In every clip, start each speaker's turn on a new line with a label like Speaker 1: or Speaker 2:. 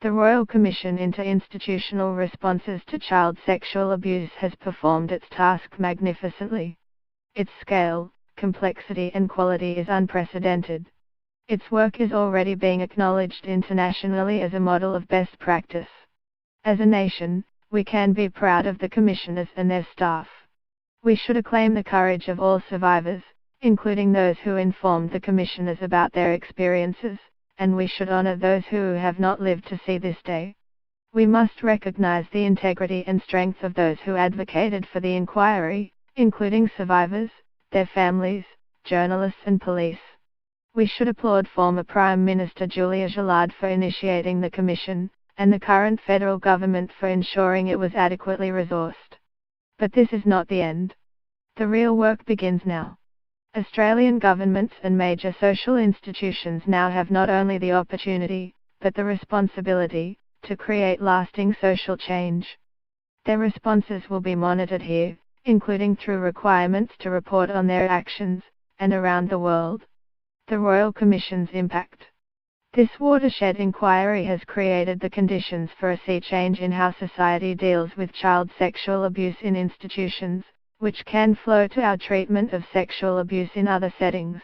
Speaker 1: The Royal Commission into Institutional Responses to Child Sexual Abuse has performed its task magnificently. Its scale, complexity and quality is unprecedented. Its work is already being acknowledged internationally as a model of best practice. As a nation, we can be proud of the commissioners and their staff. We should acclaim the courage of all survivors, including those who informed the commissioners about their experiences, and we should honor those who have not lived to see this day. We must recognize the integrity and strength of those who advocated for the inquiry, including survivors, their families, journalists and police. We should applaud former Prime Minister Julia Gillard for initiating the commission, and the current federal government for ensuring it was adequately resourced. But this is not the end. The real work begins now. Australian governments and major social institutions now have not only the opportunity, but the responsibility, to create lasting social change. Their responses will be monitored here, including through requirements to report on their actions, and around the world. The Royal Commission's impact. This watershed inquiry has created the conditions for a sea change in how society deals with child sexual abuse in institutions, which can flow to our treatment of sexual abuse in other settings.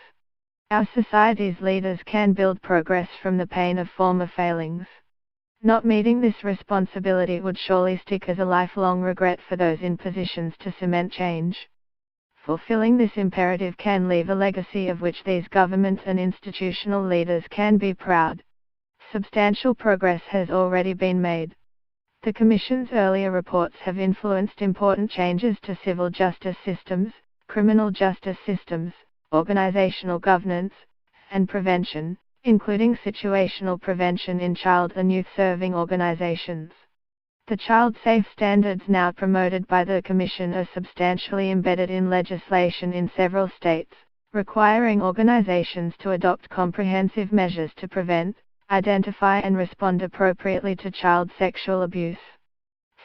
Speaker 1: Our society's leaders can build progress from the pain of former failings. Not meeting this responsibility would surely stick as a lifelong regret for those in positions to cement change. Fulfilling this imperative can leave a legacy of which these government and institutional leaders can be proud. Substantial progress has already been made. The Commission's earlier reports have influenced important changes to civil justice systems, criminal justice systems, organizational governance, and prevention, including situational prevention in child and youth serving organizations. The child safe standards now promoted by the Commission are substantially embedded in legislation in several states, requiring organizations to adopt comprehensive measures to prevent, identify and respond appropriately to child sexual abuse.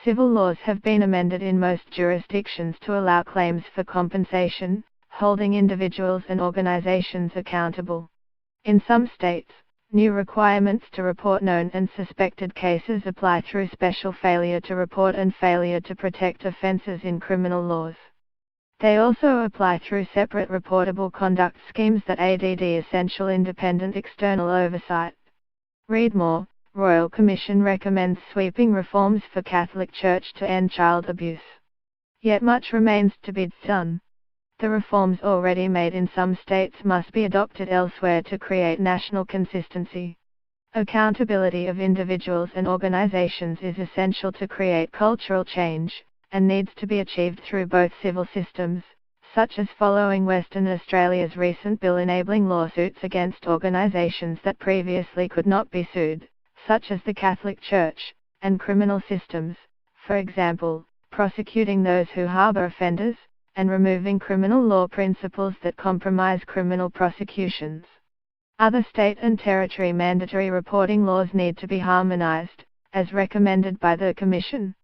Speaker 1: Civil laws have been amended in most jurisdictions to allow claims for compensation, holding individuals and organizations accountable. In some states, new requirements to report known and suspected cases apply through special failure to report and failure to protect offenses in criminal laws. They also apply through separate reportable conduct schemes that add essential independent external oversight. Read more. Royal Commission recommends sweeping reforms for Catholic Church to end child abuse. Yet much remains to be done. The reforms already made in some states must be adopted elsewhere to create national consistency. Accountability of individuals and organizations is essential to create cultural change, and needs to be achieved through both civil systems, such as following Western Australia's recent bill enabling lawsuits against organizations that previously could not be sued, such as the Catholic Church, and criminal systems, for example, prosecuting those who harbor offenders, and removing criminal law principles that compromise criminal prosecutions. Other state and territory mandatory reporting laws need to be harmonized, as recommended by the Commission.